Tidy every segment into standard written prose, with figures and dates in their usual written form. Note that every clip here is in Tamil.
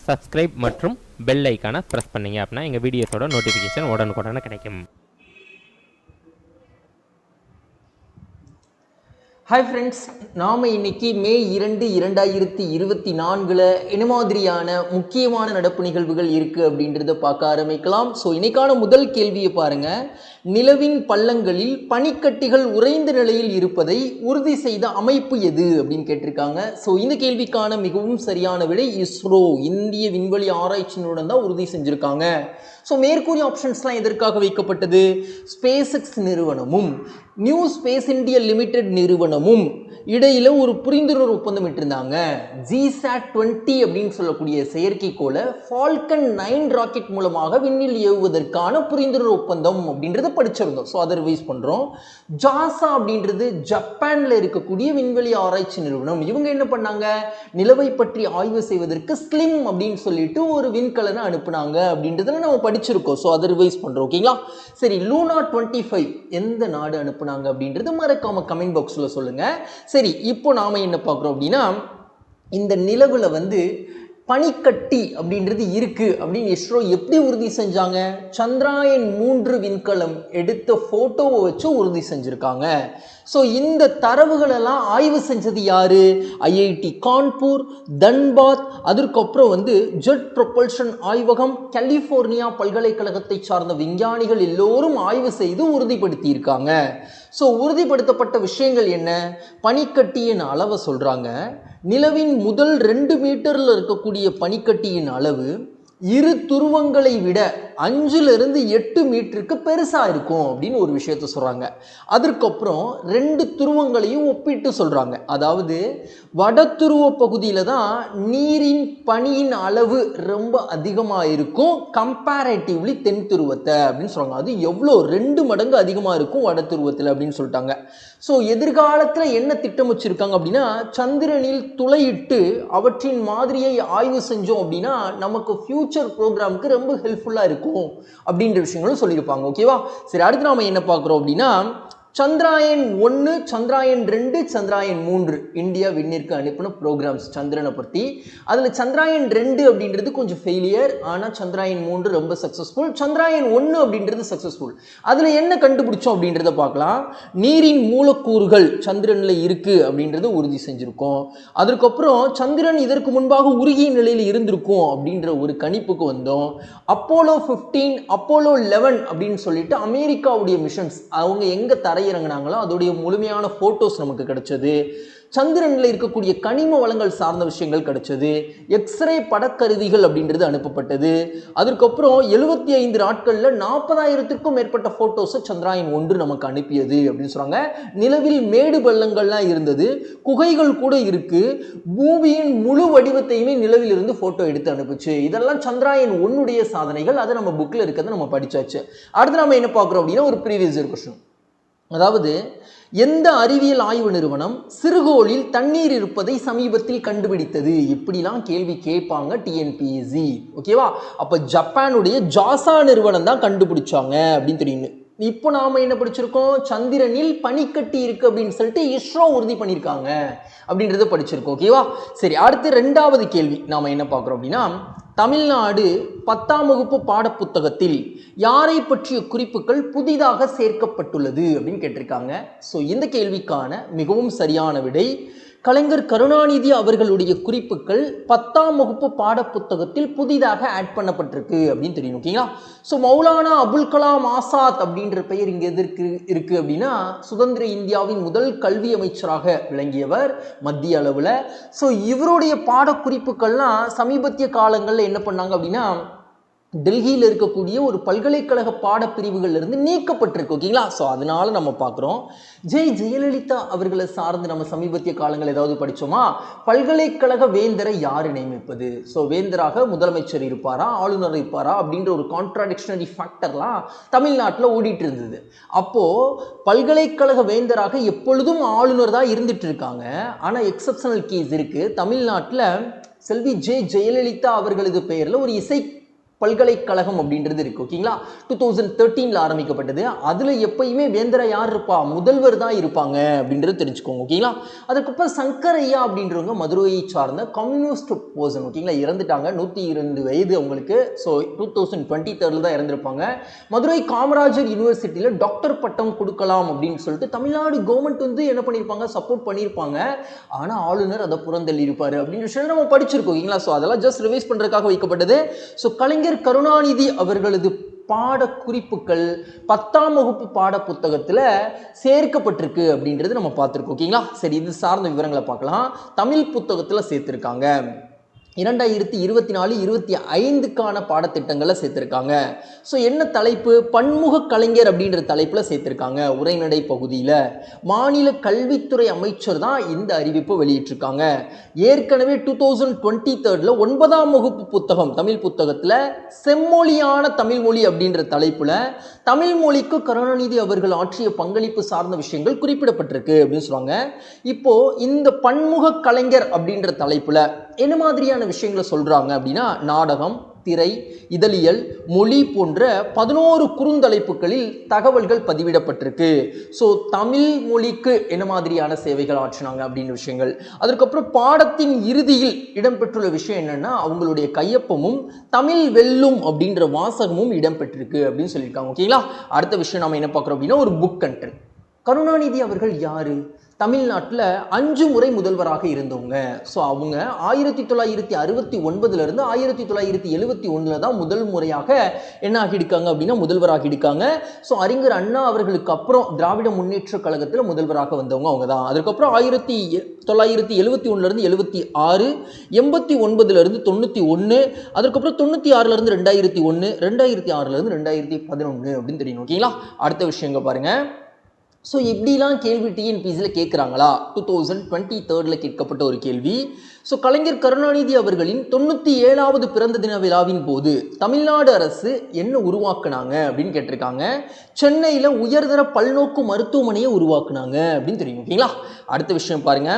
சப்ஸ்கிரைப் மற்றும் பெல் ஐக்கானை ப்ரெஸ் பண்ணிங்க அப்படின்னா எங்கள் வீடியோஸோட நோட்டிஃபிகேஷன் உடனுக்குடனே கிடைக்கும். ஹாய் ஃப்ரெண்ட்ஸ், நாம் இன்னைக்கு மே 2, 2024 என்ன மாதிரியான முக்கியமான நடப்பு நிகழ்வுகள் இருக்குது அப்படின்றத பார்க்க ஆரம்பிக்கலாம். ஸோ இன்னைக்கான முதல் கேள்வியை பாருங்கள். நிலவின் பள்ளங்களில் பனிக்கட்டிகள் உறைந்த நிலையில் இருப்பதை உறுதி செய்த அமைப்பு எது அப்படின்னு கேட்டிருக்காங்க. ஸோ இந்த கேள்விக்கான மிகவும் சரியான விடை இஸ்ரோ, இந்திய விண்வெளி ஆராய்ச்சி நிறுவனம் தான் உறுதி செஞ்சுருக்காங்க. ஸோ மேற்கூறிய ஆப்ஷன்ஸ்லாம் எதற்காக வைக்கப்பட்டது? ஸ்பேஸ் எக்ஸ் நிறுவனமும் நியூ ஸ்பேஸ் இந்தியா லிமிடெட் நிறுவனமும் இடையில ஒரு புரிந்துணர்வு ஒப்பந்தம் இட்டிருந்தாங்க. GSAT-20 அப்படின்னு சொல்லக்கூடிய செயற்கைக்கோளை ஃபால்கன் 9 ராக்கெட் மூலமாக விண்ணில் ஏவுவதற்கான புரிந்துணர்வு ஒப்பந்தம் அப்படின்றத படிச்சிருந்தோம். ஸோ அதை ரிவைஸ் பண்றோம். ஜாசா அப்படின்றது ஜப்பான்ல இருக்கக்கூடிய விண்வெளி ஆராய்ச்சி நிறுவனம். இவங்க என்ன பண்ணாங்க? நிலவை பற்றி ஆய்வு செய்வதற்கு ஸ்லிம் அப்படின்னு சொல்லிட்டு ஒரு விண்கலனை அனுப்புனாங்க அப்படின்றத நம்ம படிச்சிருக்கோம். ஸோ அதை ரிவைஸ் பண்றோம். ஓகேங்களா? சரி, லூனா 25 எந்த நாடு அனுப்புனாங்க அப்படின்றது மறக்காம கமெண்ட் பாக்ஸ்ல சொல்லுங்க. சரி, இப்போ நாம என்ன பார்க்குறோம் அப்படின்னா, இந்த நிலவுல பனிக்கட்டி அப்படின்றது இருக்கு அப்படின்னு இஸ்ரோ எப்படி உறுதி செஞ்சாங்க? சந்திராயன் 3 விண்கலம் எடுத்த போட்டோவை வச்சு உறுதி செஞ்சிருக்காங்க. ஸோ இந்த தரவுகள் எல்லாம் ஆய்வு செஞ்சது யாரு? IIT கான்பூர், தன்பாத், அதற்கப்புறம் ஜெட் ப்ரொபல்ஷன் ஆய்வகம், கலிபோர்னியா பல்கலைக்கழகத்தை சார்ந்த விஞ்ஞானிகள் எல்லோரும் ஆய்வு செய்து உறுதிப்படுத்தி இருக்காங்க. ஸோ உறுதிப்படுத்தப்பட்ட விஷயங்கள் என்ன? பனிக்கட்டியின் அளவை சொல்றாங்க. நிலவின் முதல் 2 மீட்டர்ல இருக்கக்கூடிய பனிக்கட்டியின் அளவு இரு துருவங்களை விட 5 to 8 மீட்டருக்கு பெருசா இருக்கும் அப்படின்னு ஒரு விஷயத்த சொல்றாங்க. அதற்கப்புறம் 2 துருவங்களையும் ஒப்பிட்டு சொல்றாங்க. அதாவது வட துருவ பகுதியில தான் நீரின் பனியின் அளவு ரொம்ப அதிகமா இருக்கும் கம்பேரேட்டிவ்லி தென் துருவத்தை அப்படின்னு சொல்றாங்க. அது எவ்வளோ? 2 மடங்கு அதிகமா இருக்கும் வட துருவத்தில் அப்படின்னு சொல்லிட்டாங்க. ஸோ எதிர்காலத்தில் என்ன திட்டம் வச்சிருக்காங்க அப்படின்னா, சந்திரனில் துளையிட்டு அவற்றின் மாதிரியை ஆய்வு செஞ்சோம் அப்படின்னா நமக்கு ஃபியூச்சர் ப்ரோக்ராமுக்கு ரொம்ப ஹெல்ப்ஃபுல்லாக இருக்கும் அப்படின்ற விஷயங்களும் சொல்லியிருப்பாங்க. ஓகேவா? சரி, அடுத்து நாம என்ன பார்க்குறோம் அப்படின்னா, சந்திராயன் 1, சந்திராயன் 2, சந்திராயன் 3 இந்தியா விண்ணிற்கு அனுப்பின ப்ரோக்ராம்ஸ் சந்திரனை பற்றி. அதில் சந்திராயன் 2 அப்படின்றது கொஞ்சம் ஃபெயிலியர், ஆனால் சந்திராயன் 3 ரொம்ப சக்ஸஸ்ஃபுல். சந்திராயன் 1 அப்படின்றது சக்ஸஸ்ஃபுல். அதில் என்ன கண்டுபிடிச்சோம் அப்படின்றத பார்க்கலாம். நீரின் மூலக்கூறுகள் சந்திரனில் இருக்கு அப்படின்றத உறுதி செஞ்சுருக்கோம். அதுக்கப்புறம் சந்திரன் இதற்கு முன்பாக உருகிய நிலையில் இருந்திருக்கும் அப்படின்ற ஒரு கணிப்புக்கு வந்தோம். அப்போலோ 15, அப்போலோ 11 அப்படின்னு சொல்லிட்டு அமெரிக்காவுடைய மிஷன்ஸ் அவங்க எங்கே இறங்கினாங்களோ அதோடைய முழுமையான போட்டோஸ் நமக்கு கிடைச்சது. சந்திரனில் இருக்கக்கூடிய கனிம வளங்கள் சார்ந்த விஷயங்கள் கிடைச்சது. எக்ஸ்ரே படக்கருவிகள் அப்படின்றது அனுப்பப்பட்டது. அதுக்கப்புறம் 75 நாட்கள்ல 40,000க்கும் மேற்பட்ட போட்டோஸை சந்திராயன் 1 நமக்கு அனுப்பியது அப்படின்னு சொல்றாங்க. நிலவில் மேடு பள்ளங்கள்லாம் இருந்தது, குகைகள் கூட இருக்கு, பூமியின் முழு வடிவத்தையுமே நிலவில் இருந்து போட்டோ எடுத்து அனுப்புச்சு. இதெல்லாம் சந்திராயன் 1 சாதனைகள். அதை நம்ம புக்ல இருக்கிறத நம்ம படிச்சாச்சு. அடுத்து நம்ம என்ன பார்க்குறோம் அப்படின்னா, ஒரு ப்ரீவியஸ் இயர் கொஸ்டின். அதாவது எந்த அறிவியல் ஆய்வு நிறுவனம் சிறுகோளில் தண்ணீர் இருப்பதை சமீபத்தில் கண்டுபிடித்தது? இப்படிலாம் கேள்வி கேட்பாங்க TNPSC. ஓகேவா? அப்ப ஜப்பானுடைய ஜாசா நிறுவனம் தான் கண்டுபிடிச்சாங்க அப்படின்னு தெரியும். இப்போ நாம என்ன படிச்சிருக்கோம்? சந்திரனில் பனிக்கட்டி இருக்கு அப்படின்னு சொல்லிட்டு இஸ்ரோ உறுதி பண்ணியிருக்காங்க அப்படின்றத படிச்சிருக்கோம். ஓகேவா? சரி, அடுத்து 2வது கேள்வி நாம என்ன பார்க்குறோம் அப்படின்னா, தமிழ்நாடு 10ஆம் வகுப்பு பாடப்புத்தகத்தில் யாரை பற்றிய குறிப்புகள் புதிதாக சேர்க்கப்பட்டுள்ளது அப்படின்னு கேட்டிருக்காங்க. ஸோ இந்த கேள்விக்கான மிகவும் சரியான விடை கலைஞர் கருணாநிதி அவர்களுடைய குறிப்புகள் 10ஆம் வகுப்பு பாடப்புத்தகத்தில் புதிதாக ஆட் பண்ணப்பட்டிருக்கு அப்படின்னு தெரியும். ஓகேங்களா? ஸோ மௌலானா அபுல் கலாம் ஆசாத் அப்படின்ற பெயர் இங்கே எதற்கு இருக்கு அப்படின்னா, சுதந்திர இந்தியாவின் முதல் கல்வி அமைச்சராக விளங்கியவர் மத்திய அளவில். ஸோ இவருடைய பாடக்குறிப்புகள்லாம் சமீபத்திய காலங்களில் என்ன பண்ணாங்க அப்படின்னா, டெல்லியில் இருக்கக்கூடிய ஒரு பல்கலைக்கழக பாடப்பிரிவுகள்ல இருந்து நீக்கப்பட்டிருக்கு. ஓகேங்களா? ஸோ அதனால நம்ம பார்க்குறோம். ஜெயலலிதா அவர்களை சார்ந்து நம்ம சமீபத்திய காலங்கள் ஏதாவது படித்தோமா? பல்கலைக்கழக வேந்தரை யார் நியமிப்பது? ஸோ வேந்தராக முதலமைச்சர் இருப்பாரா, ஆளுநர் இருப்பாரா அப்படின்ற ஒரு கான்ட்ராடிக்ஷனரி ஃபேக்டர்லாம் தமிழ்நாட்டில் ஓடிட்டு இருந்தது. அப்போ பல்கலைக்கழக வேந்தராக எப்பொழுதும் ஆளுநர் தான் இருந்துட்டு இருக்காங்க. ஆனால் எக்ஸப்ஷனல் கேஸ் இருக்கு. தமிழ்நாட்டில் செல்வி ஜெயலலிதா அவர்களது பெயரில் ஒரு இசை பல்கலைக்கழகம் அப்படின்றது இருக்கு. ஓகேங்களா, 2013ல ஆரம்பிக்கப்பட்டது. அதுல எப்பயுமே வேந்தரா யார் இருப்பா, முதல்வர் தான் இருப்பாங்க அப்படின்றது தெரிஞ்சுக்கோங்க. ஓகேங்களா, அதுக்கப்புறம் சங்கரையா அப்படின்றவங்க மதுரையை சார்ந்த கம்யூனிஸ்ட் பர்சன். ஓகேங்களா, இறந்துட்டாங்க, 102 வயது அவங்களுக்கு. ஸோ 2023 தான் இறந்திருப்பாங்க. மதுரை காமராஜர் யூனிவர்சிட்டியில டாக்டர் பட்டம் கொடுக்கலாம் அப்படின்னு சொல்லிட்டு தமிழ்நாடு கவர்மெண்ட் வந்து என்ன பண்ணியிருப்பாங்க, சப்போர்ட் பண்ணியிருப்பாங்க. ஆனா ஆளுநர் அதை புறந்தள்ளி இருப்பாரு அப்படின்னு சொல்லி நம்ம படிச்சிருக்கோம். ஓகேங்களா, ஸோ அதெல்லாம் ஜஸ்ட் ரிவைஸ் பண்றதுக்காக வைக்கப்பட்டது. ஸோ கலைஞர் கருணாநிதி அவர்களது பாட குறிப்புகள் 10ஆம் வகுப்பு பாட புத்தகத்துல சேர்க்கப்பட்டிருக்கு அப்படின்றது நம்ம பார்த்திருக்கோம். ஓகேங்களா, சரி, இது சார்ந்த விவரங்களை பார்க்கலாம். தமிழ் புத்தகத்துல சேர்த்திருக்காங்க. 2024-25க்கான பாடத்திட்டங்களை சேர்த்திருக்காங்க. ஸோ என்ன தலைப்பு, பன்முக கலைஞர் அப்படின்ற தலைப்புல சேர்த்திருக்காங்க. உரைநடை பகுதியில் மாநில கல்வித்துறை அமைச்சர் தான் இந்த அறிவிப்பை வெளியிட்டிருக்காங்க. ஏற்கனவே 2023ல 9ஆம் வகுப்பு புத்தகம் தமிழ் புத்தகத்துல செம்மொழியான தமிழ் மொழி அப்படின்ற தலைப்புல தமிழ் மொழிக்கு கருணாநிதி அவர்கள் ஆற்றிய பங்களிப்பு சார்ந்த விஷயங்கள் குறிப்பிடப்பட்டிருக்கு அப்படின்னு சொல்லுவாங்க. இப்போ இந்த பன்முக கலைஞர் அப்படின்ற தலைப்புல என்ன மாதிரியான விஷயங்களை சொல்றாங்க அப்படின்னா, நாடகம், திரை, இதழியல், மொழி போன்ற 11 குறுந்தலைப்புகளில் தகவல்கள் பதிவிடப்பட்டிருக்கு. ஸோ தமிழ் மொழிக்கு என்ன மாதிரியான சேவைகள் ஆற்றினாங்க அப்படின்ற விஷயங்கள். அதுக்கப்புறம் பாடத்தின் இறுதியில் இடம்பெற்றுள்ள விஷயம் என்னன்னா, அவங்களுடைய கையொப்பமும் தமிழ் வெல்லும் அப்படின்ற வாசகமும் இடம்பெற்றிருக்கு அப்படின்னு சொல்லியிருக்காங்க. ஓகேங்களா, அடுத்த விஷயம் நம்ம என்ன பார்க்குறோம் அப்படின்னா, ஒரு புக் கண்டென்ட். கருணாநிதி அவர்கள் யாரு, தமிழ்நாட்டில் 5 முறை முதல்வராக இருந்தவங்க. ஸோ அவங்க 1969 இருந்து 1971 தான் முதல் முறையாக என்ன ஆகியிருக்காங்க அப்படின்னா முதல்வராக இருக்காங்க. ஸோ அறிஞர் அண்ணா அவர்களுக்கு அப்புறம் திராவிட முன்னேற்ற கழகத்தில் முதல்வராக வந்தவங்க அவங்க தான். அதுக்கப்புறம் 1971 இருந்து 76, 89 இருந்து 91, அதுக்கப்புறம் 96 இருந்து 2001, 2006 இருந்து 2011 அப்படின்னு தெரியணும். ஓகேங்களா, அடுத்த விஷயங்க பாருங்க. ஸோ இப்படிலாம் கேள்வி டிஎன்பிசியில் கேட்குறாங்களா, 2023ல கேட்கப்பட்ட ஒரு கேள்வி. ஸோ கலைஞர் கருணாநிதி அவர்களின் 97வது பிறந்த தின விழாவின் போது தமிழ்நாடு அரசு என்ன உருவாக்குனாங்க அப்படின்னு கேட்டிருக்காங்க. சென்னையில் உயர்தர பல்நோக்கு மருத்துவமனையை உருவாக்குனாங்க அப்படின்னு தெரியும். ஓகேங்களா, அடுத்த விஷயம் பாருங்க.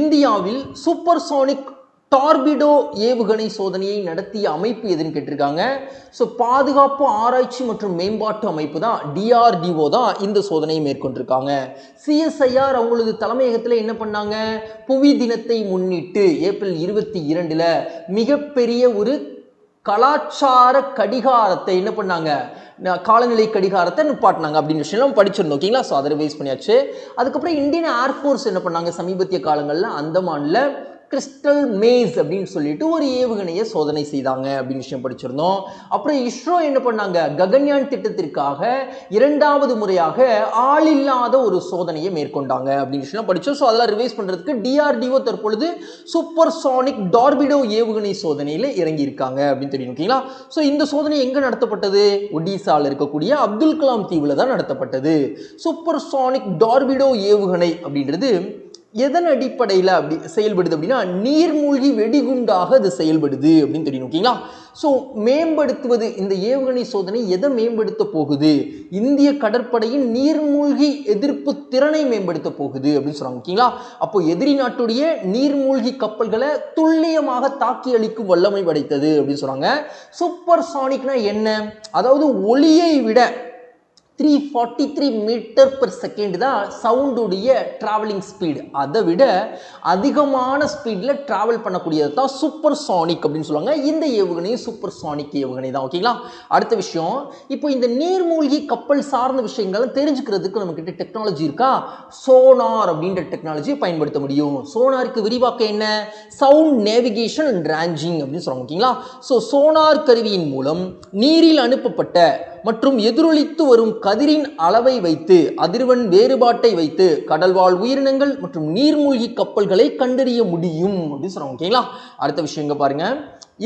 இந்தியாவில் சூப்பர்சோனிக் டார்பிடோ ஏவுகணை சோதனையை நடத்திய அமைப்பு எதுன்னு கேட்டிருக்காங்க. ஸோ பாதுகாப்பு ஆராய்ச்சி மற்றும் மேம்பாட்டு அமைப்பு தான், DRDO தான் இந்த சோதனையை மேற்கொண்டிருக்காங்க. CSIR அவங்களது தலைமையகத்தில் என்ன பண்ணாங்க, புவி தினத்தை முன்னிட்டு ஏப்ரல் 22ல் மிகப்பெரிய ஒரு கலாச்சார கடிகாரத்தை என்ன பண்ணாங்க, காலநிலை கடிகாரத்தை நிப்பாட்டினாங்க அப்படின்னு விஷயம் படிச்சிருந்தோம். ஓகேங்களா, ஸோ அதை ரிவைஸ் பண்ணியாச்சு. அதுக்கப்புறம் இந்தியன் ஏர்ஃபோர்ஸ் என்ன பண்ணாங்க, சமீபத்திய காலங்களில் அந்தமான்ல கிறிஸ்டல் மேஸ் அப்படின்னு சொல்லிட்டு ஒரு ஏவுகணையை சோதனை செய்தாங்க அப்படின்னு விஷயம் படிச்சிருந்தோம். அப்புறம் இஸ்ரோ என்ன பண்ணாங்க, ககன்யான் திட்டத்திற்காக 2வது முறையாக ஆள் இல்லாத ஒரு சோதனையை மேற்கொண்டாங்க அப்படின்னு விஷயம் படிச்சோம். ஸோ அதெல்லாம் ரிவைஸ் பண்றதுக்கு DRDO தற்பொழுது சூப்பர்சோனிக் டார்பிடோ ஏவுகணை சோதனையில் இறங்கி இருக்காங்க அப்படின்னு தெரியும். ஓகேங்களா, ஸோ இந்த சோதனை எங்க நடத்தப்பட்டது, ஒடிசாவில் இருக்கக்கூடிய அப்துல் கலாம் தீவில் தான் நடத்தப்பட்டது. சூப்பர்சோனிக் டார்பிடோ ஏவுகணை அப்படின்றது எதன் அடிப்படையில் அப்படி செயல்படுது அப்படின்னா, நீர்மூழ்கி வெடிகுண்டாக அது செயல்படுது அப்படின்னு தெரியும். ஓகேங்களா, ஸோ மேம்படுத்துவது, இந்த ஏவுகணை சோதனை எதை மேம்படுத்த போகுது, இந்திய கடற்படையின் நீர்மூழ்கி எதிர்ப்பு திறனை மேம்படுத்த போகுது அப்படின்னு சொல்றாங்க. ஓகேங்களா, அப்போ எதிரி நாட்டுடைய நீர்மூழ்கி கப்பல்களை துல்லியமாக தாக்கி அளிக்கும் வல்லமை படைத்தது அப்படின்னு சொல்றாங்க. சூப்பர்சானிக்னா என்ன, அதாவது ஒளியை விட 343 மீட்டர் பெர் செகண்ட் தான் சவுண்டுடைய டிராவலிங் ஸ்பீடு. அதை விட அதிகமான ஸ்பீடில் டிராவல் பண்ணக்கூடியது தான் சூப்பர் சானிக் அப்படின்னு சொல்லுவாங்க. இந்த ஏவுகணையும் சூப்பர் சானிக் ஏவுகணை தான். ஓகேங்களா, அடுத்த விஷயம், இப்போ இந்த நீர்மூழ்கி கப்பல் சார்ந்த விஷயங்களை தெரிஞ்சுக்கிறதுக்கு நம்மக்கிட்ட டெக்னாலஜி இருக்கா, சோனார் அப்படின்ற டெக்னாலஜியை பயன்படுத்த முடியும். சோனாருக்கு விரிவாக்கம் என்ன, சவுண்ட் நேவிகேஷன் அண்ட் ரேஞ்சிங் அப்படின்னு சொல்லுவாங்க. ஓகேங்களா, ஸோ சோனார் கருவியின் மூலம் நீரில் அனுப்பப்பட்ட மற்றும் எதிரொலித்து வரும் கதிரின் அளவை வைத்து, அதிர்வெண் வேறுபாட்டை வைத்து கடல்வாழ் உயிரினங்கள் மற்றும் நீர்மூழ்கி கப்பல்களை கண்டறிய முடியும் அப்படின்னு சொல்றாங்க. ஓகேங்களா, அடுத்த விஷயங்க பாருங்க.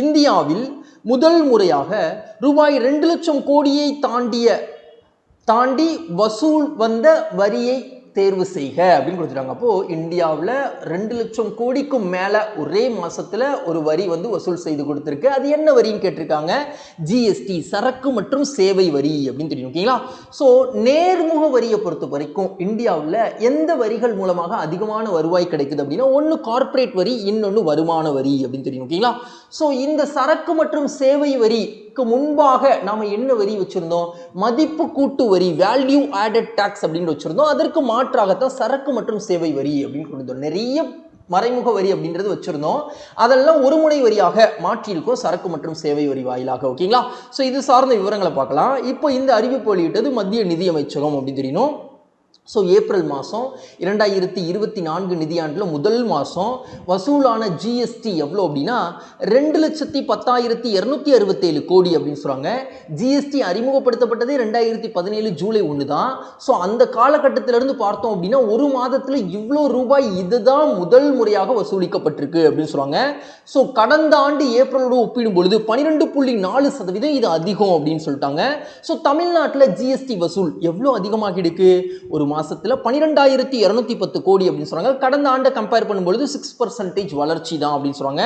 இந்தியாவில் முதல் முறையாக ரூபாய் 2 லட்சம் கோடியை தாண்டி வசூல் வந்த வரியை தேர்வு செய்க அப்படின்னு கொடுத்துட்டாங்க. அப்போ இந்தியாவில் 2 லட்சம் கோடிக்கும் மேல ஒரே மாசத்துல ஒரு வரி வசூல் செய்து கொடுத்திருக்கு. அது என்ன வரின்னு கேட்டிருக்காங்க, ஜிஎஸ்டி, சரக்கு மற்றும் சேவை வரி அப்படின்னு தெரியும். ஓகேங்களா, ஸோ நேர்முக வரியை பொறுத்த வரைக்கும் இந்தியாவில் எந்த வரிகள் மூலமாக அதிகமான வருவாய் கிடைக்குது அப்படின்னா, ஒன்று கார்பரேட் வரி, இன்னொன்று வருமான வரி அப்படின்னு தெரியும். ஓகேங்களா, ஸோ இந்த சரக்கு மற்றும் சேவை வரிக்கு முன்பாக நாம என்ன வரி வச்சிருந்தோம்? மதிப்பு கூட்டு வரி, வேல்யூ ஆடட் டாக்ஸ் அப்படின்னு வச்சிருந்தோம். அதற்கு மாற்றாகத்தான் சரக்கு மற்றும் சேவை வரி அப்படின்னு கொண்டு வந்தோம். நிறைய மறைமுக வரி அப்படின்றது வச்சிருந்தோம். அதெல்லாம் ஒரு முனை வரியாக மாற்றியிருக்கோம் சரக்கு மற்றும் சேவை வரி வாயிலாக. ஓகேங்களா? ஸோ இது சார்ந்த விவரங்களை பார்க்கலாம். இப்போ இந்த அறிவிப்பு வெளியிட்டது மத்திய நிதி அமைச்சகம் அப்படின்னு தெரியணும். ஸோ ஏப்ரல் மாதம் 2024 நிதியாண்டில் முதல் மாதம் வசூலான ஜிஎஸ்டி எவ்வளோ அப்படின்னா 2,10,267 கோடி அப்படின்னு சொல்கிறாங்க. ஜிஎஸ்டி அறிமுகப்படுத்தப்பட்டதே 2017 ஜூலை 1 தான். ஸோ அந்த காலகட்டத்திலிருந்து பார்த்தோம் அப்படின்னா ஒரு மாதத்தில் இவ்வளோ ரூபாய் இதுதான் முதல் முறையாக வசூலிக்கப்பட்டிருக்கு அப்படின்னு சொல்கிறாங்க. ஸோ கடந்த ஆண்டு ஏப்ரலோடு ஒப்பிடும் பொழுது 12.4% இது அதிகம் அப்படின்னு சொல்லிட்டாங்க. ஸோ தமிழ்நாட்டில் ஜிஎஸ்டி வசூல் எவ்வளோ அதிகமாக இருக்கு? ஒரு மாசத்துல 12,210 கோடி அப்படின்னு சொல்றாங்க. கடந்த ஆண்டை கம்பேர் பண்ணும்பொழுது 6% வளர்ச்சி தான் அப்படின்னு சொல்றாங்க.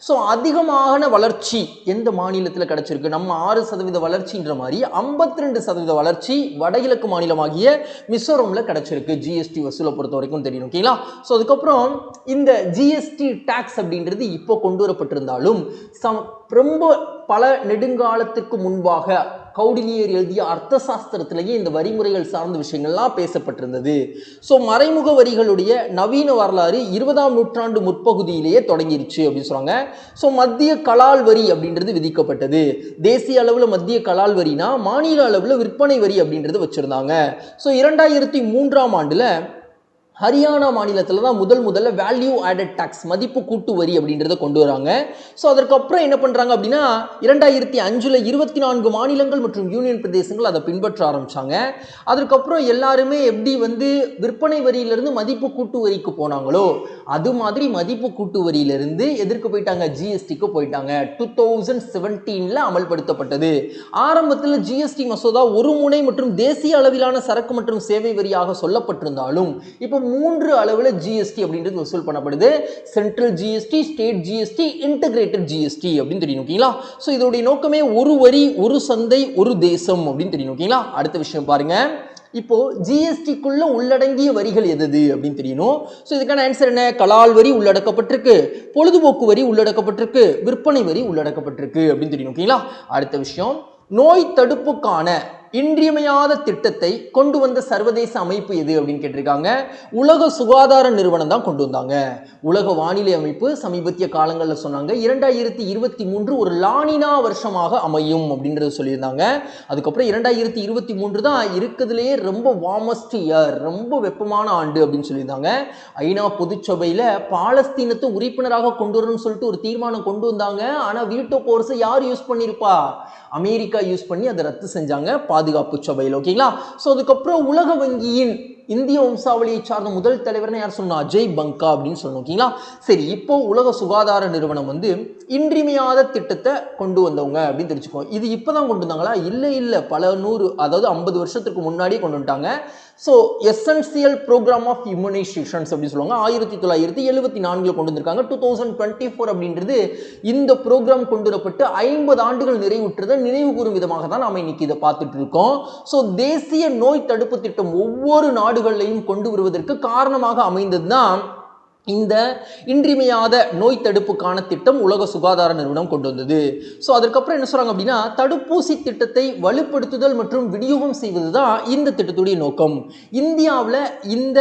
ஸோ அதிகமான வளர்ச்சி எந்த மாநிலத்தில் கிடைச்சிருக்கு? நம்ம 6% வளர்ச்சின்ற மாதிரி 52% வளர்ச்சி வடகிழக்கு மாநிலமாகிய மிசோரம்ல கிடைச்சிருக்கு ஜிஎஸ்டி வசூலை பொறுத்த வரைக்கும் தெரியும். ஓகேங்களா? ஸோ அதுக்கப்புறம் இந்த ஜிஎஸ்டி டாக்ஸ் அப்படின்றது இப்போ கொண்டு வரப்பட்டிருந்தாலும் ரொம்ப பல நெடுங்காலத்துக்கு முன்பாக கௌடில்யர் எழுதிய அர்த்த சாஸ்திரத்திலேயே இந்த வரிமுறைகள் சார்ந்த விஷயங்கள்லாம் பேசப்பட்டிருந்தது. ஸோ மறைமுக வரிகளுடைய நவீன வரலாறு 20ஆம் நூற்றாண்டு முற்பகுதியிலேயே தொடங்கிருச்சு அப்படின்னு சொல்றாங்க. ஸோ மத்திய கலால் வரி அப்படின்றது விதிக்கப்பட்டது. தேசிய அளவில் மத்திய கலால் வரினா மாநில அளவில் விற்பனை வரி அப்படின்றது வச்சிருந்தாங்க. ஸோ 2003ஆம் ஆண்டுல ஹரியானா மாநிலத்தில் தான் முதல்ல வேல்யூ ஆடட் டாக்ஸ் மதிப்பு கூட்டு வரி அப்படின்றத கொண்டு வராங்க. ஸோ அதற்கப்புறம் என்ன பண்ணுறாங்க அப்படின்னா 2005 24 மாநிலங்கள் மற்றும் யூனியன் பிரதேசங்கள் அதை பின்பற்ற ஆரம்பிச்சாங்க. அதுக்கப்புறம் எல்லாருமே எப்படி விற்பனை வரியிலிருந்து மதிப்பு கூட்டு வரிக்கு போனாங்களோ அது மாதிரி மதிப்பு கூட்டு வரியிலிருந்து எதற்கு போயிட்டாங்க? ஜிஎஸ்டிக்கு போயிட்டாங்க. 2017 அமல்படுத்தப்பட்டது. ஆரம்பத்தில் ஜிஎஸ்டி மசோதா ஒரு முனை மற்றும் தேசிய அளவிலான சரக்கு மற்றும் சேவை வரியாக சொல்லப்பட்டிருந்தாலும் இப்போ 3 அளவில் ஜிஎஸ்டி அப்படின்றது வசூல் பண்ணப்படுது. Central GST, state GST, integrated GST அப்படின்னு தெரியும். ஓகேங்களா? ஸோ இதோடைய நோக்கமே ஒரு வரி ஒரு சந்தை ஒரு தேசம் அப்படின்னு தெரியும். ஓகேங்களா? அடுத்த விஷயம் பாருங்க. இப்போ ஜிஎஸ்டிக்குள்ள உள்ளடங்கிய வரிகள் எது அப்படின்னு தெரியணும். ஸோ இதுக்கான ஆன்சர் என்ன? கலால் வரி உள்ளடக்கப்பட்டிருக்கு, பொழுதுபோக்கு வரி உள்ளடக்கப்பட்டிருக்கு, விற்பனை வரி உள்ளடக்கப்பட்டிருக்கு அப்படின்னு தெரியும். ஓகேங்களா? அடுத்த விஷயம், நோய் தடுப்புக்கான இன்றியமையாத திட்டத்தை கொண்டு வந்த சர்வதேச அமைப்பு எது அப்படின்னு கேட்டிருக்காங்க. உலக சுகாதார நிறுவனம் தான் கொண்டு வந்தாங்க. உலக வானிலை அமைப்பு சமீபத்திய காலங்களில் சொன்னாங்க 2023 ஒரு லானினா வருஷமாக அமையும் அப்படின்றத சொல்லியிருந்தாங்க. அதுக்கப்புறம் 2023 தான் இருக்கிறதுலேயே ரொம்ப வார்மஸ்ட் இயர், ரொம்ப வெப்பமான ஆண்டு அப்படின்னு சொல்லியிருந்தாங்க. ஐநா பொதுச்சபையில் பாலஸ்தீனத்தை உறுப்பினராக கொண்டு வரணும்னு சொல்லிட்டு ஒரு தீர்மானம் கொண்டு வந்தாங்க. ஆனால் வீட்டோ போர்ஸை யார் யூஸ் பண்ணியிருப்பா? அமெரிக்கா யூஸ் பண்ணி அதை ரத்து செஞ்சாங்க பாதுகாப்பு சபையில். ஓகேங்களா? ஸோ அதுக்கப்புறம் உலக வங்கியின் இந்திய வம்சாவளியை சார்ந்த முதல் தலைவர்னு யார் சொன்னா? அஜய் பங்கா அப்படின்னு சொல்லணும். ஓகேங்களா? சரி, இப்போ உலக சுகாதார நிறுவனம் இன்றியமையாத திட்டத்தை கொண்டு வந்தவங்க அப்படின்னு தெரிஞ்சுக்கோ. இது இப்பதான் கொண்டு வந்தாங்களா? இல்லை, பல நூறு, அதாவது 50 வருஷத்துக்கு முன்னாடியே கொண்டு வந்துட்டாங்க. ஸோ எசென்சியல் ப்ரோக்ராம் ஆஃப் இம்யூனைசேஷன்ஸ் அப்படின்னு சொல்லுவாங்க. 1974 கொண்டு வந்திருக்காங்க. 2024 அப்படின்றது இந்த ப்ரோக்ராம் கொண்டு வரப்பட்டு 50 ஆண்டுகள் நிறைவுற்றதை நினைவு கூறும் விதமாக தான் நாம இன்னைக்கு இதை பார்த்துட்டு இருக்கோம். ஸோ தேசிய நோய் தடுப்பு திட்டம் ஒவ்வொரு நாடுகளையும் கொண்டு வருவதற்கு காரணமாக அமைந்ததுதான் இந்த இன்றியமையாத நோய் தடுப்புக்கான திட்டம் உலக சுகாதார நிறுவனம் கொண்டு வந்தது. ஸோ அதற்கப்புறம் என்ன சொல்றாங்க அப்படின்னா, தடுப்பூசி திட்டத்தை வலுப்படுத்துதல் மற்றும் விநியோகம் செய்வதுதான் இந்த திட்டத்துடைய நோக்கம். இந்தியாவில் இந்த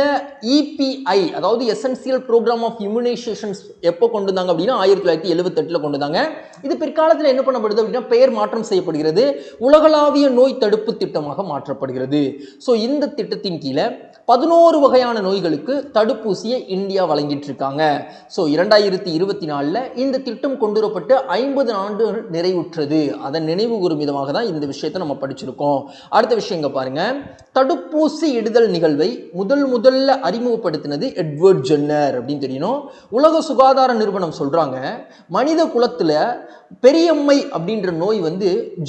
இபிஐ, அதாவது எசென்சியல் ப்ரோக்ராம் ஆஃப் இம்யூனைசேஷன்ஸ் எப்போ கொண்டு வந்தாங்க அப்படின்னா 1978 கொண்டு வந்தாங்க. இது பிற்காலத்தில் என்ன பண்ணப்படுது அப்படின்னா பெயர் மாற்றம் செய்யப்படுகிறது, உலகளாவிய நோய் தடுப்பு திட்டமாக மாற்றப்படுகிறது. ஸோ இந்த திட்டத்தின் கீழே 11 வகையான நோய்களுக்கு தடுப்பூசியை இந்தியா வழங்கிட்டு இருக்காங்க. ஸோ 2024 இந்த திட்டம் கொண்டு வரப்பட்டு 50 ஆண்டுகள் நிறைவுற்றது. அதை நினைவு கூறும் விதமாக தான் இந்த விஷயத்தை நம்ம படிச்சிருக்கோம். அடுத்த விஷயம் இங்க பாருங்க. தடுப்பூசி இடுதல் நிகழ்வை முதல்ல அறிமுகப்படுத்தினது எட்வர்ட் ஜென்னர் அப்படின்னு தெரியணும். உலக சுகாதார நிறுவனம் சொல்றாங்க, மனித குலத்துல பெரியம்மை அப்படின்ற நோய்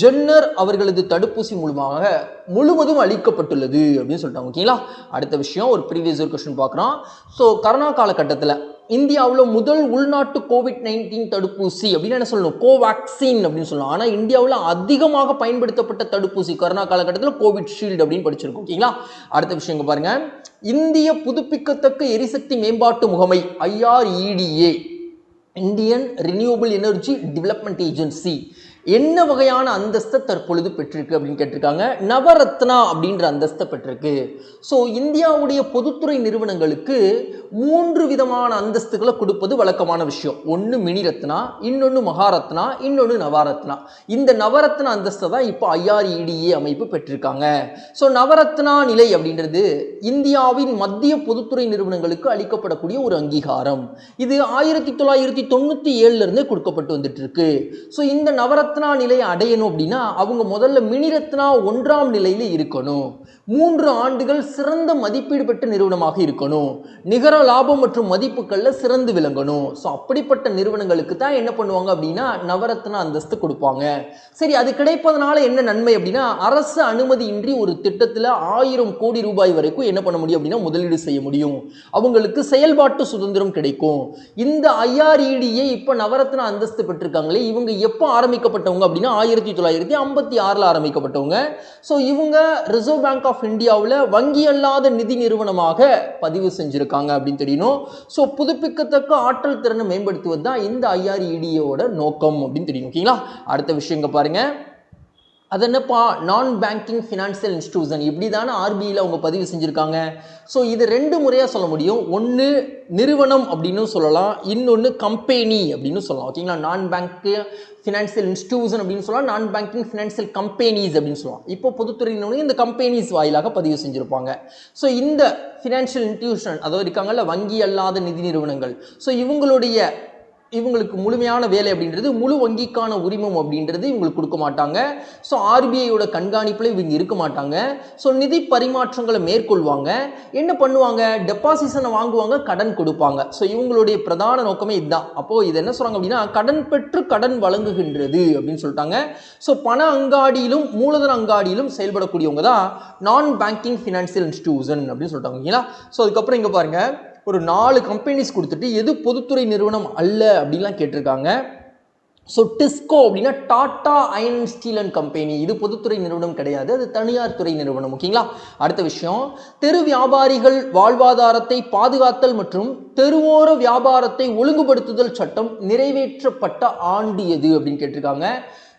ஜென்னர் அவர்களது தடுப்பூசி மூலமாக முழுவதும் அளிக்கப்பட்டுள்ளது அப்படின்னு சொல்லிட்டாங்க. ஓகேங்களா? அடுத்த விஷயம், ஒரு ப்ரீவியஸ் கொஸ்டின் பார்க்குறோம். ஸோ கரோனா காலகட்டத்தில் இந்தியாவில் முதல் உள்நாட்டு COVID-19 தடுப்பூசி அப்படின்னு என்ன சொல்லணும்? கோவேக்சின் அப்படின்னு சொல்லணும். ஆனால் இந்தியாவில் அதிகமாக பயன்படுத்தப்பட்ட தடுப்பூசி கரோனா காலகட்டத்தில் கோவிட்ஷீல்டு அப்படின்னு படிச்சிருக்கோம். ஓகேங்களா? அடுத்த விஷயம் பாருங்க. இந்திய புதுப்பிக்கத்தக்க எரிசக்தி மேம்பாட்டு முகமை IREDA Indian renewable energy development agency என்ன வகையான அந்தஸ்தை தற்பொழுது பெற்றிருக்கு அப்படின்னு கேட்டிருக்காங்க. நவரத்னா அப்படின்ற அந்தஸ்தை பெற்றிருக்கு. ஸோ இந்தியாவுடைய பொதுத்துறை நிறுவனங்களுக்கு 3 விதமான அந்தஸ்துகளை கொடுப்பது வழக்கமான விஷயம். ஒன்று மினிரத்னா, இன்னொன்று மகாரத்னா, இன்னொன்று நவரத்னா. இந்த நவரத்னா அந்தஸ்தை தான் இப்போ IREDA அமைப்பு பெற்றிருக்காங்க. ஸோ நவரத்னா நிலை அப்படின்றது இந்தியாவின் மத்திய பொதுத்துறை நிறுவனங்களுக்கு அளிக்கப்படக்கூடிய ஒரு அங்கீகாரம். இது 1997 கொடுக்கப்பட்டு வந்துட்டு இருக்கு. ஸோ இந்த நவரத்னா நிலையை அடையணும் அப்படின்னா அவங்க முதல்ல மினிரத்னா 1ஆம் நிலையில இருக்கணும். 3 ஆண்டுகள் சிறந்த மதிப்பீடு பெற்ற நிறுவனமாக இருக்கணும். நிகர லாபம் மற்றும் மதிப்புகள்ல சிறந்து விளங்கணும். ஸோ அப்படிப்பட்ட நிறுவனங்களுக்கு தான் என்ன பண்ணுவாங்க அப்படின்னா நவரத்னா அந்தஸ்து கொடுப்பாங்க. சரி, அது கிடைப்பதனால என்ன நன்மை அப்படின்னா அரசு அனுமதியின்றி ஒரு திட்டத்தில் 1000 கோடி ரூபாய் வரைக்கும் என்ன பண்ண முடியும் அப்படின்னா முதலீடு செய்ய முடியும். அவங்களுக்கு செயல்பாட்டு சுதந்திரம் கிடைக்கும். இந்த IREDA இப்ப நவரத்னா அந்தஸ்து பெற்றிருக்காங்களே, இவங்க எப்போ ஆரம்பிக்கப்பட்டவங்க அப்படின்னா 1956 ஆரம்பிக்கப்பட்டவங்க. ஸோ இவங்க ரிசர்வ் பேங்க் ஆஃப் இந்தியாவில் வங்கி அல்லாத நிதி நிறுவனமாக பதிவு செஞ்சிருக்காங்க அப்படின்னு தெரியணும். ஸோ புதுப்பிக்கத்தக்க ஆற்றல் திறனை மேம்படுத்துவது தான் இந்த IREDA நோக்கம் அப்படின்னு தெரியும். ஓகேங்களா? அடுத்த விஷயங்க பாருங்க. அது என்னப்பா, நான் பேங்கிங் ஃபினான்சியல் இன்ஸ்டிடியூஷன் இப்படி தானே RBIயில் அவங்க பதிவு செஞ்சுருக்காங்க. ஸோ இது 2 முறையாக சொல்ல முடியும். ஒன்று நிறுவனம் அப்படின்னு சொல்லலாம், இன்னொன்று கம்பெனி அப்படின்னு சொல்லலாம். ஓகேங்களா? நான் பேங்க் ஃபினான்சியல் இன்ஸ்டிடியூஷன் அப்படின்னு சொல்லலாம், நான் பேங்கிங் ஃபினான்சியல் கம்பெனிஸ் அப்படின்னு சொல்லலாம். இப்போ பொதுத்துறையினுடைய இந்த கம்பெனிஸ் வாயிலாக பதிவு செஞ்சுருப்பாங்க. ஸோ இந்த ஃபினான்சியல் இன்ஸ்டிடியூஷன் அதாவது இருக்காங்கல்ல வங்கி அல்லாத நிதி நிறுவனங்கள், ஸோ இவங்களுக்கு முழுமையான வேலை அப்படின்றது முழு வங்கிக்கான உரிமம் அப்படின்றது இவங்களுக்கு கொடுக்க மாட்டாங்க. ஸோ RBIயோட கண்காணிப்பில் இவங்க இருக்க மாட்டாங்க. ஸோ நிதி பரிமாற்றங்களை மேற்கொள்வாங்க. என்ன பண்ணுவாங்க, டெபாசிஷனை வாங்குவாங்க, கடன் கொடுப்பாங்க. ஸோ இவங்களுடைய பிரதான நோக்கமே இதுதான். அப்போது இது என்ன சொல்கிறாங்க அப்படின்னா கடன் பெற்று கடன் வழங்குகின்றது அப்படின்னு சொல்லிட்டாங்க. ஸோ பண அங்காடியிலும் மூலதன அங்காடியிலும் செயல்படக்கூடியவங்க தான் நான் பேங்கிங் ஃபினான்சியல் இன்ஸ்டிடியூஷன் அப்படின்னு சொல்லிட்டாங்க. ஓகேங்களா? ஸோ அதுக்கப்புறம் இங்கே பாருங்கள், ஒரு 4 கம்பெனிஸ் கொடுத்துட்டு எது பொதுத்துறை நிறுவனம் அல்ல அப்படின்லாம் கேட்டிருக்காங்க. ஸோ டிஸ்கோ அப்படின்னா Tata iron steel and company, இது பொதுத்துறை நிறுவனம் கிடையாது, அது தனியார் துறை நிறுவனம். ஓகேங்களா? அடுத்த விஷயம், தெரு வியாபாரிகள் வாழ்வாதாரத்தை பாதுகாத்தல் மற்றும் தெருவோர வியாபாரத்தை ஒழுங்குபடுத்துதல் சட்டம் நிறைவேற்றப்பட்ட ஆண்டு எது அப்படின்னு கேட்டிருக்காங்க.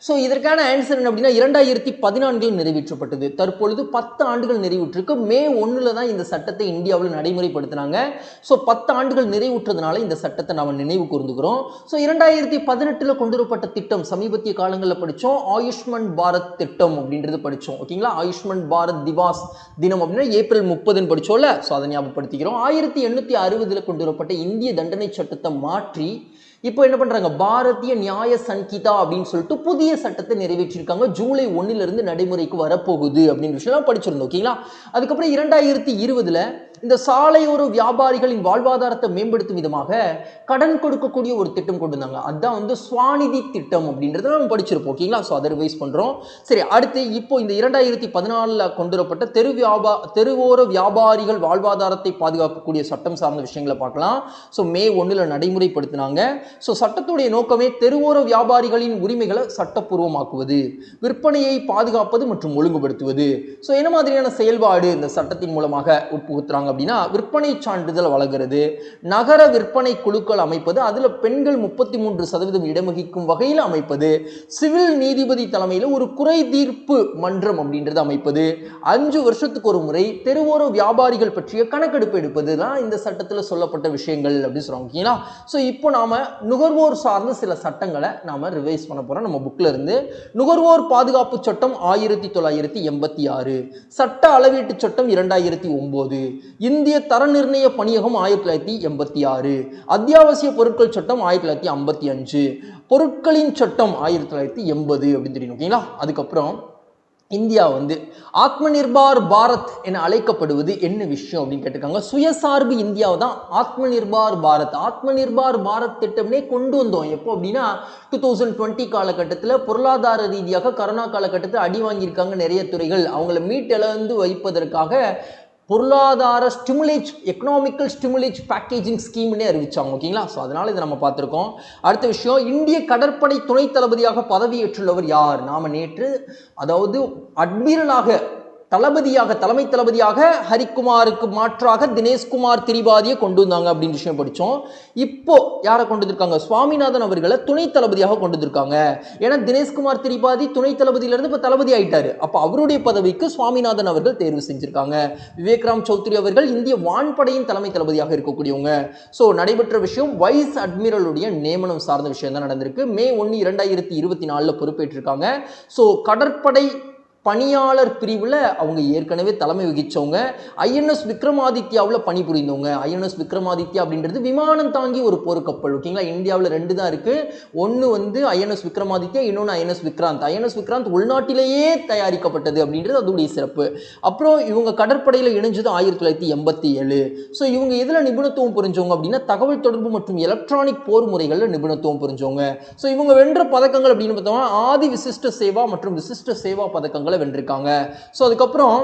ஸோ இதற்கான ஆன்சர் என்ன அப்படின்னா 2014 நிறைவேற்றப்பட்டது. தற்பொழுது 10 ஆண்டுகள் நிறைவுற்றிருக்கு. மே 1 தான் இந்த சட்டத்தை இந்தியாவில் நடைமுறைப்படுத்தினாங்க. ஸோ 10 ஆண்டுகள் நிறைவுற்றதுனால இந்த சட்டத்தை நாம் நினைவு கூர்ந்துக்கிறோம். ஸோ 2018 கொண்டு வரப்பட்ட திட்டம் சமீபத்திய காலங்களில் படித்தோம், ஆயுஷ்மான் பாரத் திட்டம் அப்படின்றது படித்தோம். ஓகேங்களா? ஆயுஷ்மான் பாரத் திவாஸ் தினம் அப்படின்னா ஏப்ரல் 30 படித்தோம்ல, ஸோ அதை ஞாபகப்படுத்திக்கிறோம். 1860 கொண்டு வரப்பட்ட இந்திய தண்டனை சட்டத்தை மாற்றி இப்போ என்ன பண்றாங்க, பாரதிய நியாய சங்கீதா அப்படின்னு சொல்லிட்டு புதிய சட்டத்தை நிறைவேற்றிருக்காங்க. ஜூலை 1 நடைமுறைக்கு வரப்போகுது அப்படின்னு விஷயம் படிச்சிருந்தோம். ஓகேங்களா? அதுக்கப்புறம் 2020 இந்த சாலையோர வியாபாரிகளின் வாழ்வாதாரத்தை மேம்படுத்தும் விதமாக கடன் கொடுக்கக்கூடிய ஒரு திட்டம் கொண்டு வந்தாங்க. அதுதான் வந்து ஸ்வாநிதி திட்டம் அப்படின்றத நம்ம படிச்சிருப்போம். ஓகேங்களா? ஸோ அதை ரிவைஸ் பண்றோம். சரி, அடுத்து இப்போ இந்த 2014 கொண்டு வரப்பட்ட தெருவோர வியாபாரிகள் வாழ்வாதாரத்தை பாதுகாக்கக்கூடிய சட்டம் சார்ந்த விஷயங்களை பார்க்கலாம். ஸோ மே 1 நடைமுறைப்படுத்தினாங்க. ஸோ சட்டத்துடைய நோக்கமே தெருவோர வியாபாரிகளின் உரிமைகளை சட்டப்பூர்வமாக்குவது, விற்பனையை பாதுகாப்பது மற்றும் ஒழுங்குபடுத்துவது. ஸோ என்ன மாதிரியான செயல்பாடு இந்த சட்டத்தின் மூலமாக உட்புகுத்துறாங்க அப்படின்னா விற்பனை சான்றிதழ் வழங்குறது, நகர விற்பனை குழுக்கள் அமைப்பது, அதுல பெண்கள் 33% இடம் வகிக்கும் வகையில் அமைப்பது, சிவில் நீதிபதி தலைமையில் ஒரு குறை தீர்ப்பு மன்றம் அப்படின்றது அமைப்பது, 5 வருஷத்துக்கு ஒரு முறை தெருவோர வியாபாரிகள் பற்றிய கணக்கெடுப்பு எடுப்பது தான் இந்த சட்டத்தில் சொல்லப்பட்ட விஷயங்கள் அப்படின்னு சொல்றாங்க. ஓகேங்களா? ஸோ இப்போ நாம நுகர்வோர் சார்ந்த சில சட்டங்களை நாம ரிவைஸ் பண்ண போறோம் நம்ம புக்ல இருந்து. நுகர்வோர் பாதுகாப்பு சட்டம் 1986, சட்ட அளவீட்டு சட்டம் 2009, இந்திய தர நிர்ணய பணியகம் 1986, அத்தியாவசிய பொருட்கள் சட்டம் 1955, பொருட்களின் சட்டம் 1980 அப்படின்னு தெரியும். ஓகேங்களா? அதுக்கப்புறம் இந்தியா வந்து ஆத்ம நிர்பார் பாரத் என அழைக்கப்படுவது என்ன விஷயம் அப்படின்னு கேட்டிருக்காங்க. சுயசார்பு இந்தியாவை தான் ஆத்ம நிர்பார் பாரத் திட்டம்னே கொண்டு வந்தோம். எப்போ அப்படின்னா 2020 காலகட்டத்தில் பொருளாதார ரீதியாக கரோனா காலகட்டத்தில் அடி வாங்கியிருக்காங்க நிறைய துறைகள், அவங்கள மீட்டெழுந்து வைப்பதற்காக பொருளாதார எக்கனாமிக்கல் ஸ்டிமுலேட் பேக்கேஜிங் ஸ்கீம்னே அறிவிச்சாங்க. ஓகேங்களா? ஸோ அதனால இதை நம்ம பார்த்துருக்கோம். அடுத்த விஷயம், இந்திய கடற்படை துணை தளபதியாக பதவியேற்றுள்ளவர் யார்? நாம நேற்று அதாவது அட்மிரலாக தலைமை தளபதியாக ஹரிக்குமாருக்கு மாற்றாக தினேஷ்குமார் திரிபாதியை கொண்டு வந்தாங்க அப்படின்னு விஷயம் படித்தோம். இப்போ யாரை கொண்டு வந்திருக்காங்க? சுவாமிநாதன் அவர்களை துணை தளபதியாக கொண்டு வந்திருக்காங்க. ஏன்னா தினேஷ்குமார் திரிபாதி துணை தளபதியிலிருந்து இப்போ தளபதி ஆயிட்டாரு. அப்போ அவருடைய பதவிக்கு சுவாமிநாதன் அவர்கள் தேர்வு செஞ்சிருக்காங்க. விவேக்ராம் சௌத்ரி அவர்கள் இந்திய வான்படையின் தலைமை தளபதியாக இருக்கக்கூடியவங்க. ஸோ நடைபெற்ற விஷயம் வைஸ் அட்மிரலுடைய நியமனம் சார்ந்த விஷயம் தான் நடந்திருக்கு. மே 1, 2024 பொறுப்பேற்றிருக்காங்க. ஸோ கடற்படை பணியாளர் பிரிவில் அவங்க ஏற்கனவே தலைமை வகிச்சவங்க. ஐஎன்எஸ் விக்ரமாதித்யாவில் பணிபுரிந்தவங்க. ஐஎன்எஸ் விக்ரமாதித்யா அப்படின்றது விமானம் தாங்கி ஒரு போர்க்கப்பல். ஓகேங்களா? இந்தியாவில் 2 தான் இருக்கு. ஒன்று வந்து ஐஎன்எஸ் விக்ரமாதித்யா, இன்னொன்று ஐஎன்எஸ் விக்ராந்த். ஐஎன்எஸ் விக்ராந்த் உள்நாட்டிலேயே தயாரிக்கப்பட்டது அப்படின்றது அதோடைய சிறப்பு. அப்புறம் இவங்க கடற்படையில் இணைஞ்சது 1987. ஸோ இவங்க எதில் நிபுணத்துவம் புரிஞ்சவங்க அப்படின்னா தகவல் தொடர்பு மற்றும் எலக்ட்ரானிக் போர் முறைகளில் நிபுணத்துவம் புரிஞ்சவங்க. ஸோ இவங்க வென்ற பதக்கங்கள் அப்படின்னு பார்த்தோம்னா ஆதி விசிஷ்ட சேவா மற்றும் விசிஷ்ட சேவா பதக்கங்கள் வென்றிருக்காங்க. சோ அதுக்கப்புறம்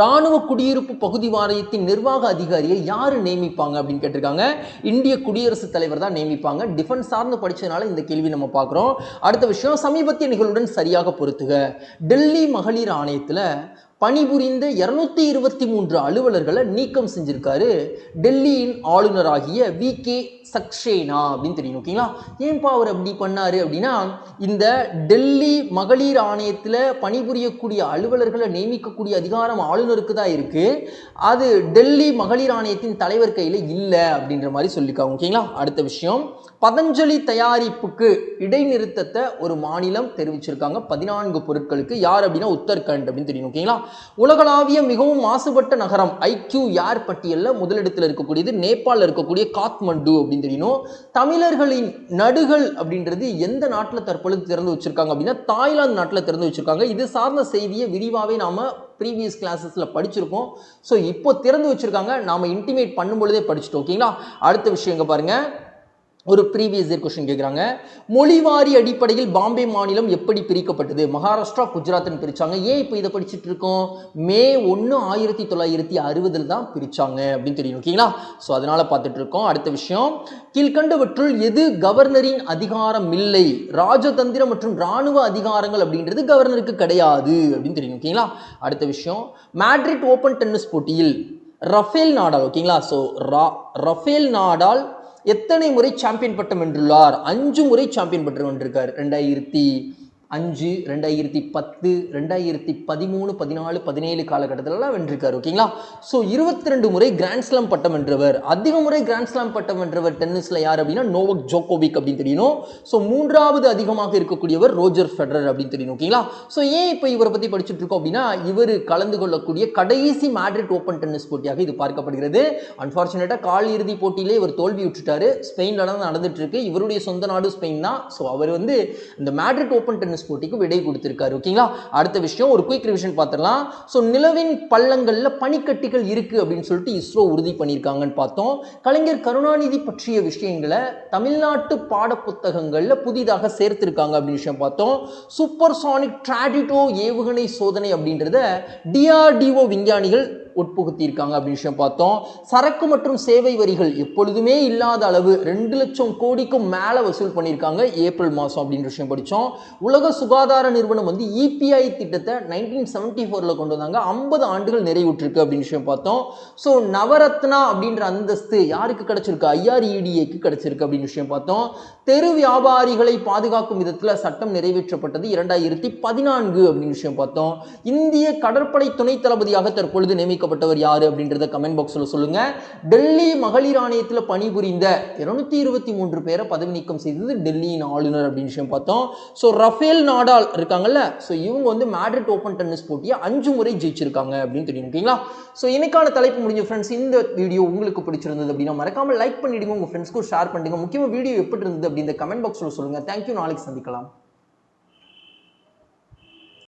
ராணுவ குடியிருப்பு பகுதி வாரியத்தின் நிர்வாக அதிகாரியை யாரு நியமிப்பாங்க அப்படின்னு கேட்டிருக்காங்க. இந்திய குடியரசுத் தலைவர் தான் நியமிப்பாங்க. டிஃபென்ஸ் சார்ந்து படிச்சதுனால இந்த கேள்வி நம்ம பார்க்குறோம். அடுத்த விஷயம், சமீபத்திய நிகழ்வுடன் சரியாக பொருத்துக. டெல்லி மகளிர் ஆணையத்தில் பணிபுரிந்த 223 அலுவலர்களை நீக்கம் செஞ்சிருக்காரு டெல்லியின் ஆளுநராகிய VK சக்சேனா அப்படின்னு தெரியும். ஓகேங்களா? ஏன்பா அவர் அப்படி பண்ணாரு அப்படின்னா, இந்த டெல்லி மகளிர் ஆணையத்தில் பணிபுரியக்கூடிய அலுவலர்களை நியமிக்கக்கூடிய அதிகாரம் ஆளுநருக்கு தான் இருக்கு. அது டெல்லி மகளிர் ஆணையத்தின் தலைவர் கையில் இல்லை அப்படின்ற மாதிரி சொல்லியிருக்காங்க. ஓகேங்களா? அடுத்த விஷயம், பதஞ்சலி தயாரிப்புக்கு இடைநிறுத்தத்தை ஒரு மாநிலம் தெரிவிச்சிருக்காங்க 14 பொருட்களுக்கு. யார் அப்படின்னா உத்தரகண்ட் அப்படின்னு தெரியும். ஓகேங்களா? உலகளாவிய மிகவும் மாசுபட்ட நகரம் IQ பட்டியலில் முதலிடத்தில் இருக்கக்கூடியது நேபாளில் இருக்கக்கூடிய காத்மண்டு அப்படின்னு தெரியணும். தமிழர்களின் நடுகள் அப்படின்றது எந்த நாட்டில் தற்பொழுது திறந்து வச்சிருக்காங்க அப்படின்னா தாய்லாந்து நாட்டில் திறந்து வச்சிருக்காங்க. இது சார்ந்த செய்தியை விரிவாகவே நாம ப்ரீவியஸ் கிளாஸஸ்ல படிச்சிருக்கோம். ஸோ இப்போ திறந்து வச்சிருக்காங்க, நாம இன்டிமேட் பண்ணும் பொழுதே படிச்சுட்டோம். ஓகேங்களா? அடுத்த விஷயங்க பாருங்க, ஒரு ப்ரீவியஸ் இயர் கொஸ்டின் கேட்குறாங்க. மொழிவாரி அடிப்படையில் பாம்பே மாநிலம் எப்படி பிரிக்கப்பட்டது? மகாராஷ்டிரா, குஜராத்னு பிரிச்சாங்க. ஏன் இப்போ இதை படிச்சுட்டு இருக்கோம்? மே 1, 1960 தான் பிரிச்சாங்க அப்படின்னு தெரியும். ஓகேங்களா? ஸோ அதனால பார்த்துட்டு இருக்கோம். அடுத்த விஷயம், கீழ்கண்டவற்றுள் எது கவர்னரின் அதிகாரம் இல்லை? ராஜதந்திர மற்றும் இராணுவ அதிகாரங்கள் அப்படின்றது கவர்னருக்கு கிடையாது அப்படின்னு தெரியும். ஓகேங்களா? அடுத்த விஷயம், மேட்ரிட் ஓபன் டென்னிஸ் போட்டியில் ரஃபேல் நாடால், ஓகேங்களா, ஸோ ரஃபேல் நாடால் எத்தனை முறை சாம்பியன் பட்டம் வென்றுள்ளார்? 5 முறை சாம்பியன் பட்டம் வென்றிருக்கார். 2005, 2010, 2013, 14, 17 காலகட்டத்திலலாம் வென்றிருக்காரு. ஓகேங்களா? ஸோ 22 முறை கிராண்ட்ஸ்லாம் பட்டம் வென்றவர். அதிக முறை கிராண்ட்ஸ்லாம் பட்டம் வென்றவர் டென்னிஸ்ல யார் அப்படின்னா நோவக் ஜோகோவிக் அப்படின்னு தெரியணும். ஸோ 3வது அதிகமாக இருக்கக்கூடியவர் ரோஜர் ஃபெடரர் அப்படின்னு தெரியணும். ஓகேங்களா? ஸோ ஏன் இப்போ இவரை பற்றி படிச்சுட்டு இருக்கோம் அப்படின்னா இவர் கலந்து கொள்ளக்கூடிய கடைசி மேட்ரிட் ஓப்பன் டென்னிஸ் போட்டியாக இது பார்க்கப்படுகிறது. அன்பார்ச்சுனேட்டாக கால் இறுதி போட்டியிலே இவர் தோல்வி விட்டுட்டாரு. ஸ்பெயின்ல தான் நடந்துட்டு இருக்கு. இவருடைய சொந்த நாடு ஸ்பெயின் தான். ஸோ அவர் வந்து இந்த மேட்ரிட் ஓப்பன் டென்னிஸ் போட்டிக்கு விடை கொடுத்திருக்காரு. ஓகேங்களா? அடுத்த விஷயம், ஒரு குயிக் ரிவிஷன் பார்த்துடலாம். ஸோ நிலவின் பள்ளங்கள்ல பனிக்கட்டிகள் இருக்கு அப்படின்னு சொல்லிட்டு இஸ்ரோ உறுதி பண்ணியிருக்காங்கன்னு பார்த்தோம். கலைஞர் கருணாநிதி பற்றிய விஷயங்களை தமிழ்நாட்டு பாட புத்தகங்கள்ல புதிதாக சேர்த்திருக்காங்க அப்படின்னு விஷயம் பார்த்தோம். சூப்பர்சானிக் டிராடிட்டோ ஏவுகணை சோதனை அப்படின்றத DRDO விஞ்ஞானிகள் உட்புகுத்தியிருக்காங்க அப்படின்னு விஷயம் பார்த்தோம். சரக்கு மற்றும் சேவை வரிகள் எப்பொழுதுமே இல்லாத அளவு 2 லட்சம் கோடிக்கும் மேல வசூல் பண்ணியிருக்காங்க ஏப்ரல் மாதம் அப்படின்ற விஷயம் படித்தோம். உலக சுகாதார நிறுவனம் வந்து EPI திட்டத்தை 1974 கொண்டு வந்தாங்க. 50 ஆண்டுகள் நிறைவுற்றிருக்கு அப்படின்னு விஷயம் பார்த்தோம். ஸோ நவரத்னா அப்படின்ற அந்தஸ்து யாருக்கு கிடைச்சிருக்கு? IREDAக்கு கிடைச்சிருக்கு அப்படின்னு விஷயம் பார்த்தோம். தெரு வியாபாரிகளை பாதுகாக்கும் விதத்தில் சட்டம் நிறைவேற்றப்பட்டது 2014 அப்படின்னு விஷயம் பார்த்தோம். இந்திய கடற்படை துணை தளபதியாக தற்பொழுது நியமிக்கப்பட்டவர் யாரு அப்படின்றத கமெண்ட் பாக்ஸ்ல சொல்லுங்க. டெல்லி மகளிர் ஆணையத்தில் பணிபுரிந்த 223 பேரை பதவி நீக்கம் செய்தது டெல்லியின் ஆளுநர் அப்படின்னு விஷயம் பார்த்தோம். ஸோ ரஃபேல் நாடால் இருக்காங்கல்ல, ஸோ இவங்க வந்து மேட்ரிட் ஓப்பன் டென்னிஸ் போட்டியை 5 முறை ஜெயிச்சிருக்காங்க அப்படின்னு தெரியும். ஓகேங்களா? ஸோ இன்னைக்கான தலைப்பு முடிஞ்ச ஃப்ரெண்ட்ஸ். இந்த வீடியோ உங்களுக்கு பிடிச்சிருந்தது அப்படின்னா மறக்காம லைக் பண்ணிடுங்க, உங்க ஃப்ரெண்ட்ஸ்க்கும் ஷேர் பண்ணுங்க. முக்கியமாக வீடியோ எப்படி இருந்தது அப்படின்னு கமெண்ட் பாக்ஸ்ல சொல்லுங்க. தேங்க்யூ. நாளைக்கு சந்திக்கலாம்.